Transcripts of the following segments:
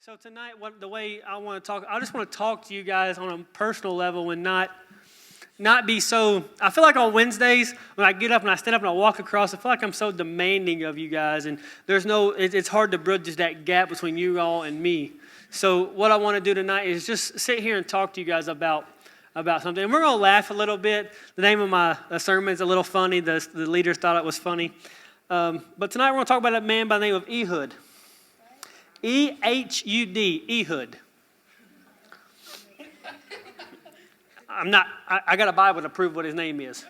So tonight, the way I want to talk, I just want to talk to you guys on a personal level and not be so. I feel like on Wednesdays when I get up and I stand up and I walk across, I feel like I'm so demanding of you guys, and it's hard to bridge that gap between you all and me. So what I want to do tonight is just sit here and talk to you guys about something, and we're gonna laugh a little bit. The name of my sermon is a little funny. The leaders thought it was funny, but tonight we're gonna talk about a man by the name of Ehud. E-H-U-D, Ehud. I got a Bible to prove what his name is.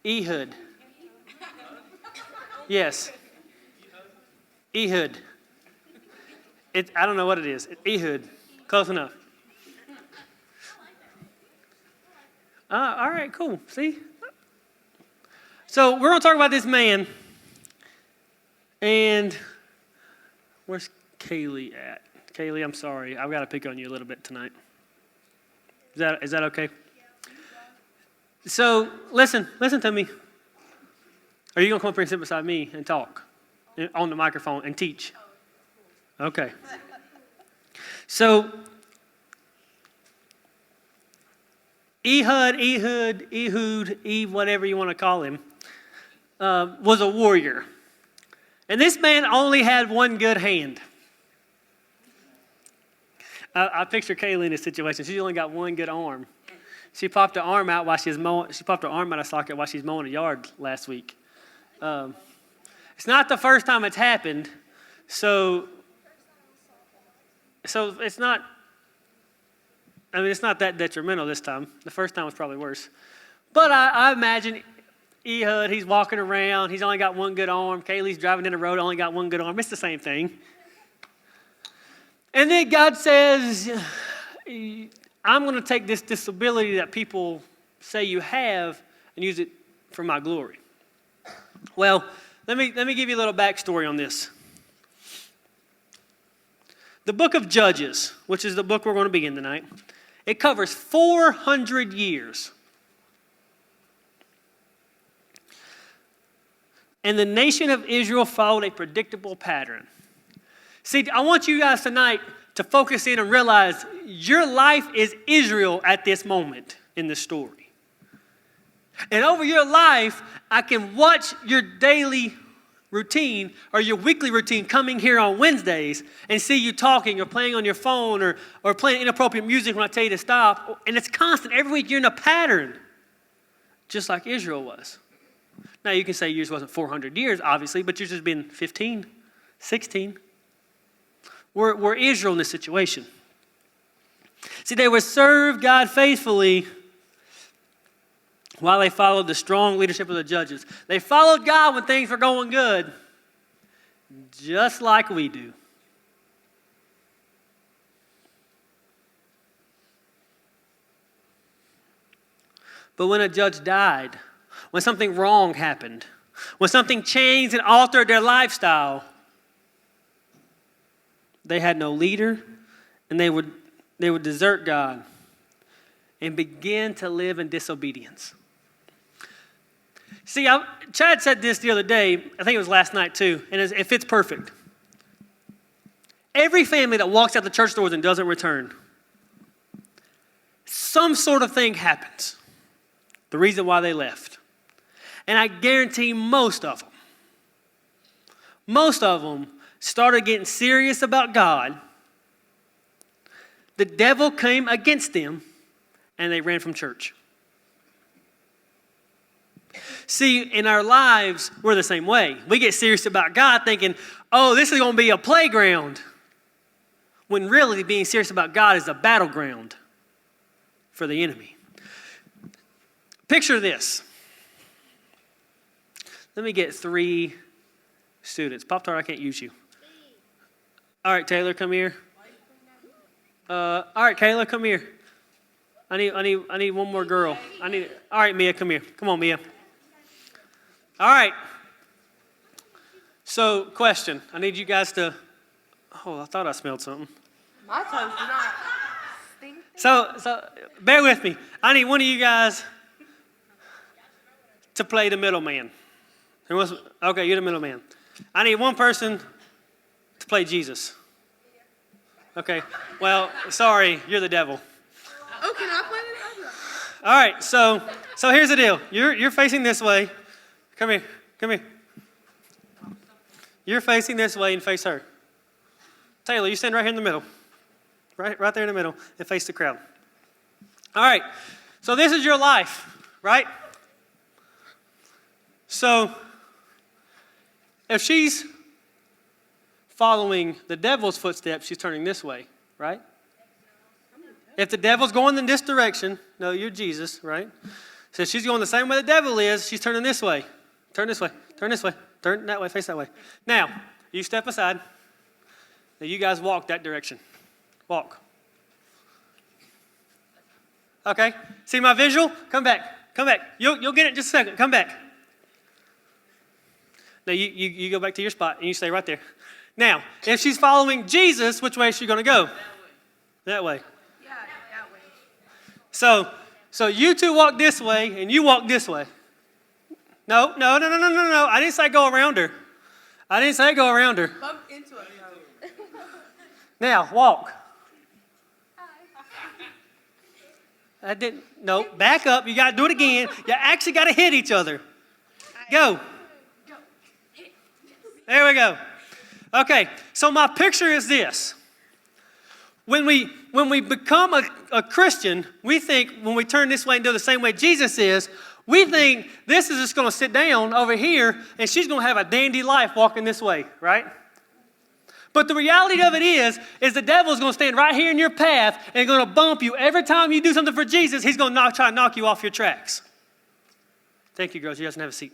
Ehud. Yes. Ehud. I don't know what it is. Ehud. Close enough. All right, cool. See? So we're going to talk about this man. And where's Kaylee at? Kaylee, I'm sorry. I've got to pick on you a little bit tonight. Is that okay? So listen to me. Are you going to come up here and sit beside me and talk on the microphone and teach? Okay. So Ehud, whatever you want to call him, was a warrior. And this man only had one good hand. I picture Kaylee in this situation. She's only got one good arm. She popped her arm out while she was mowing. She popped her arm out of socket while she's mowing a yard last week. It's not the first time it's happened, so it's not. I mean, it's not that detrimental this time. The first time was probably worse. But I imagine Ehud, he's walking around. He's only got one good arm. Kaylee's driving in the road, only got one good arm. It's the same thing. And then God says, I'm going to take this disability that people say you have and use it for my glory. Well, let me give you a little backstory on this. The book of Judges, which is the book we're going to be in tonight, it covers 400 years. And the nation of Israel followed a predictable pattern. See, I want you guys tonight to focus in and realize your life is Israel at this moment in the story. And over your life, I can watch your daily routine or your weekly routine coming here on Wednesdays and see you talking or playing on your phone or playing inappropriate music when I tell you to stop. And it's constant. Every week you're in a pattern, just like Israel was. Now, you can say yours wasn't 400 years, obviously, but yours has been 15, 16. We're Israel in this situation. See, they would serve God faithfully while they followed the strong leadership of the judges. They followed God when things were going good, just like we do. But when a judge died, when something wrong happened, when something changed and altered their lifestyle, they had no leader, and they would desert God and begin to live in disobedience. See, Chad said this the other day, I think it was last night too, and it fits perfect. Every family that walks out the church doors and doesn't return, some sort of thing happens. The reason why they left. And I guarantee most of them started getting serious about God. The devil came against them, and they ran from church. See, in our lives, we're the same way. We get serious about God thinking, oh, this is going to be a playground. When really being serious about God is a battleground for the enemy. Picture this. Let me get 3 students. Pop-Tart, I can't use you. All right, Taylor, come here. All right, Kayla, come here. I need one more girl. All right, Mia, come here. Come on, Mia. All right. So, question. I need you guys to. Oh, I thought I smelled something. My toes do not stink. So bear with me. I need one of you guys to play the middleman. Okay, you're the middleman. I need one person to play Jesus. Okay. Well, sorry, you're the devil. Oh, can I play it? All right, so here's the deal. You're facing this way. Come here. You're facing this way and face her. Taylor, you stand right here in the middle. Right there in the middle and face the crowd. All right, so this is your life, right? So if she's following the devil's footsteps, she's turning this way, right? If the devil's going in this direction, no, you're Jesus, right? So she's going the same way the devil is, she's turning this way. Turn this way, turn this way, turn that way, face that way. Now, you step aside. Now you guys walk that direction. Walk. Okay, see my visual? Come back. You'll get it in just a second. Come back. Now you go back to your spot and you stay right there. Now, if she's following Jesus, which way is she going to go? That way. Yeah, that way. So you two walk this way and you walk this way. No. I didn't say go around her. Bump into it. Now, walk. I didn't. No, back up. You got to do it again. You actually got to hit each other. Go. There we go. Okay, so my picture is this. When we become a Christian, we think when we turn this way and do the same way Jesus is, we think this is just going to sit down over here and she's going to have a dandy life walking this way, right? But the reality of it is the devil's going to stand right here in your path and going to bump you. Every time you do something for Jesus, he's going to try to knock you off your tracks. Thank you, girls. You guys can have a seat.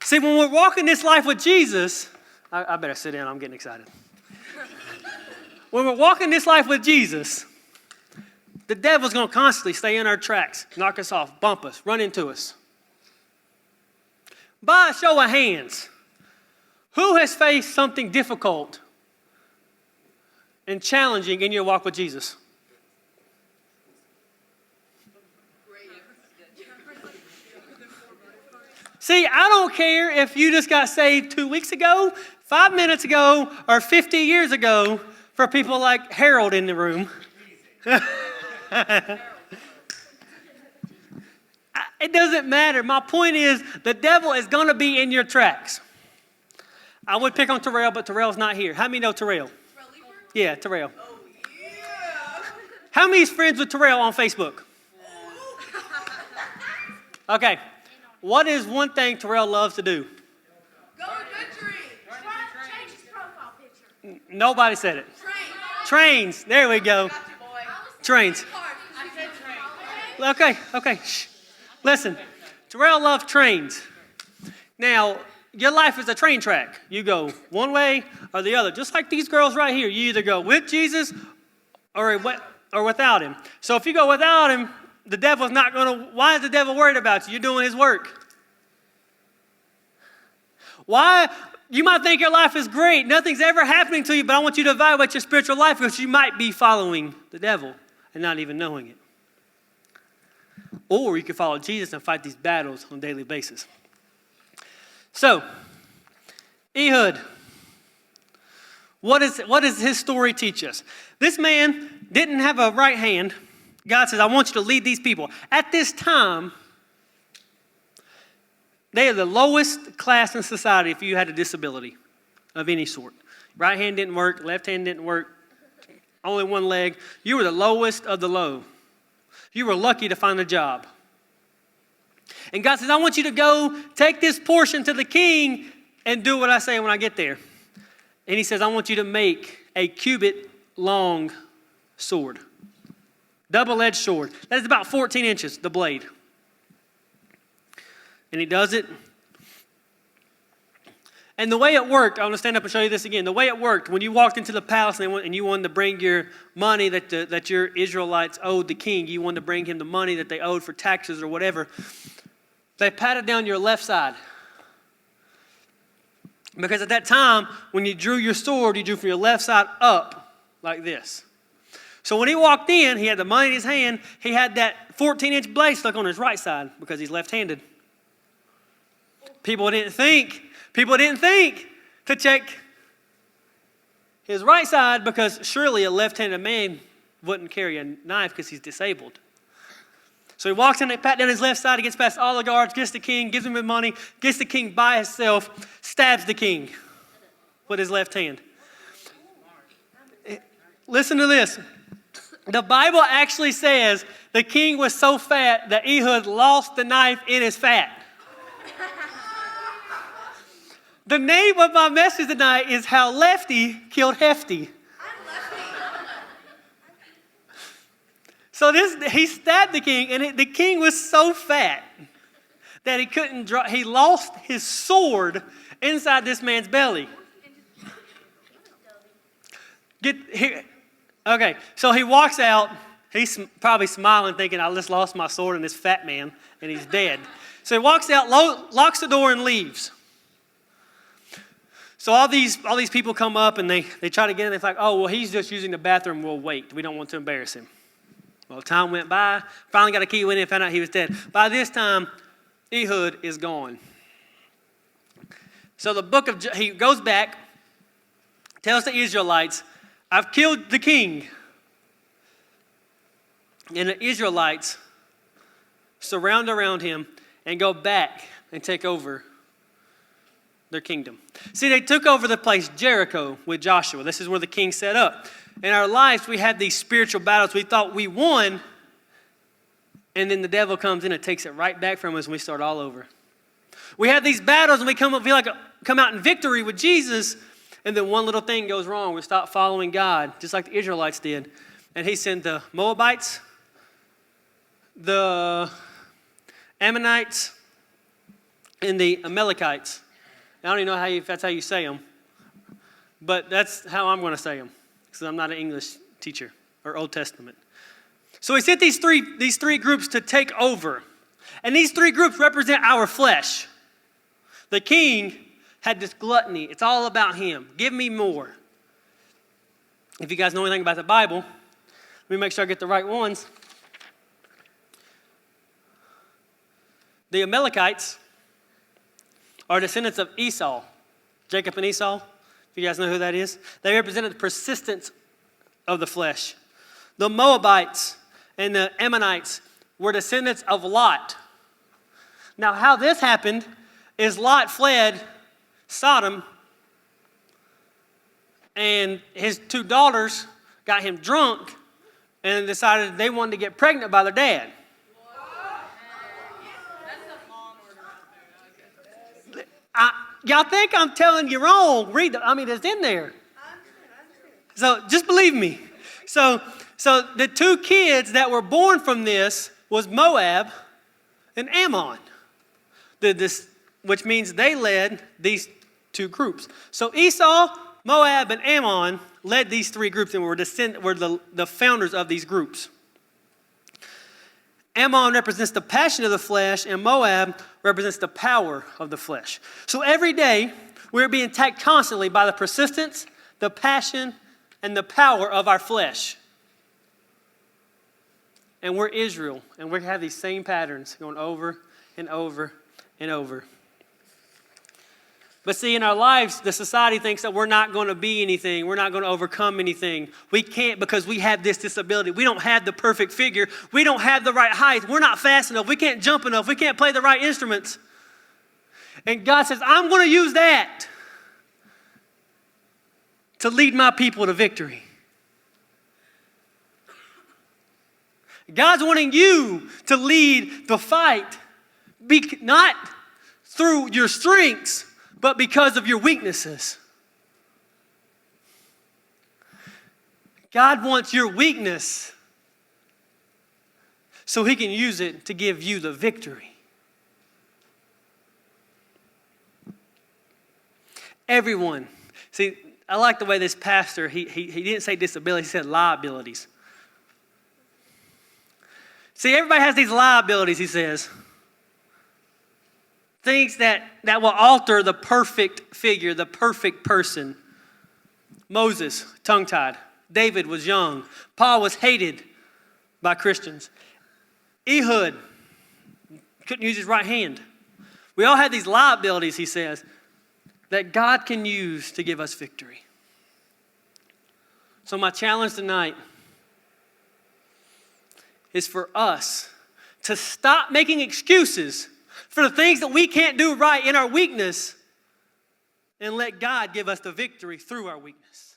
See, when we're walking this life with Jesus, I better sit down. I'm getting excited. When we're walking this life with Jesus, the devil's going to constantly stay in our tracks, knock us off, bump us, run into us. By a show of hands, who has faced something difficult and challenging in your walk with Jesus? See, I don't care if you just got saved 2 weeks ago, 5 minutes ago, or 50 years ago for people like Harold in the room. It doesn't matter. My point is the devil is going to be in your tracks. I would pick on Terrell, but Terrell's not here. How many know Terrell? Yeah, Terrell. Oh, yeah. How many is friends with Terrell on Facebook? Okay. What is one thing Terrell loves to do? Go to country. Change his profile picture. Nobody said it. Trains. There we go. Trains. Okay. Shh. Listen, Terrell loves trains. Now, your life is a train track. You go one way or the other. Just like these girls right here. You either go with Jesus or without him. So if you go without him, the devil's not going to... Why is the devil worried about you? You're doing his work. Why? You might think your life is great. Nothing's ever happening to you, but I want you to evaluate your spiritual life because you might be following the devil and not even knowing it. Or you can follow Jesus and fight these battles on a daily basis. So, Ehud, what does his story teach us? This man didn't have a right hand. God says, I want you to lead these people. At this time, they are the lowest class in society if you had a disability of any sort. Right hand didn't work, left hand didn't work, only one leg. You were the lowest of the low. You were lucky to find a job. And God says, I want you to go take this portion to the king and do what I say when I get there. And he says, I want you to make a cubit long sword. Double-edged sword. That is about 14 inches, the blade. And he does it. And the way it worked, I want to stand up and show you this again. The way it worked, when you walked into the palace and you wanted to bring your money that your Israelites owed the king, you wanted to bring him the money that they owed for taxes or whatever, they patted down your left side. Because at that time, when you drew your sword, you drew from your left side up like this. So when he walked in, he had the money in his hand. He had that 14-inch blade stuck on his right side because he's left-handed. People didn't think to check his right side, because surely a left-handed man wouldn't carry a knife because he's disabled. So he walks in, they pat down his left side, he gets past all the guards, gets the king, gives him his money, gets the king by himself, stabs the king with his left hand. Listen to this. The Bible actually says the king was so fat that Ehud lost the knife in his fat. The name of my message tonight is How Lefty Killed Hefty. So he stabbed the king, and the king was so fat that he couldn't draw. He lost his sword inside this man's belly. Get here. Okay, so he walks out. He's probably smiling, thinking, I just lost my sword in this fat man, and he's dead. So he walks out, locks the door, and leaves. So all these people come up, and they try to get in. They're like, oh, well, he's just using the bathroom. We'll wait. We don't want to embarrass him. Well, time went by. Finally got a key, went in, and found out he was dead. By this time, Ehud is gone. So he goes back, tells the Israelites, I've killed the king. And the Israelites surround around him and go back and take over their kingdom. See, they took over the place Jericho with Joshua. This is where the king set up. In our lives, we have these spiritual battles. We thought we won, and then the devil comes in and takes it right back from us, and we start all over. We have these battles, and we come out in victory with Jesus, and then one little thing goes wrong. We stop following God, just like the Israelites did. And he sent the Moabites, the Ammonites, and the Amalekites. I don't even know if that's how you say them, but that's how I'm going to say them, because I'm not an English teacher or Old Testament. So he sent these three groups to take over, and these three groups represent our flesh. The king had this gluttony. It's all about him. Give me more. If you guys know anything about the Bible, let me make sure I get the right ones. The Amalekites are descendants of Esau, Jacob and Esau. If you guys know who that is, they represented the persistence of the flesh. The Moabites and the Ammonites were descendants of Lot. Now, how this happened is Lot fled Sodom, and his two daughters got him drunk and decided they wanted to get pregnant by their dad. Y'all think I'm telling you wrong? It's in there. So just believe me. So the two kids that were born from this was Moab and Ammon, which means they led these two groups. So Esau, Moab, and Ammon led these three groups and were the founders of these groups. Ammon represents the passion of the flesh, and Moab represents the power of the flesh. So every day, we're being attacked constantly by the persistence, the passion, and the power of our flesh. And we're Israel, and we have these same patterns going over and over and over. But see, in our lives, the society thinks that we're not going to be anything. We're not going to overcome anything. We can't because we have this disability. We don't have the perfect figure. We don't have the right height. We're not fast enough. We can't jump enough. We can't play the right instruments. And God says, I'm going to use that to lead my people to victory. God's wanting you to lead the fight, not through your strengths, but because of your weaknesses. God wants your weakness so he can use it to give you the victory. Everyone. See, I like the way this pastor, he didn't say disability, he said liabilities. See, everybody has these liabilities, he says. Things that will alter the perfect figure, the perfect person. Moses, tongue-tied. David was young. Paul was hated by Christians. Ehud couldn't use his right hand. We all have these liabilities, he says, that God can use to give us victory. So my challenge tonight is for us to stop making excuses for the things that we can't do right in our weakness and let God give us the victory through our weakness.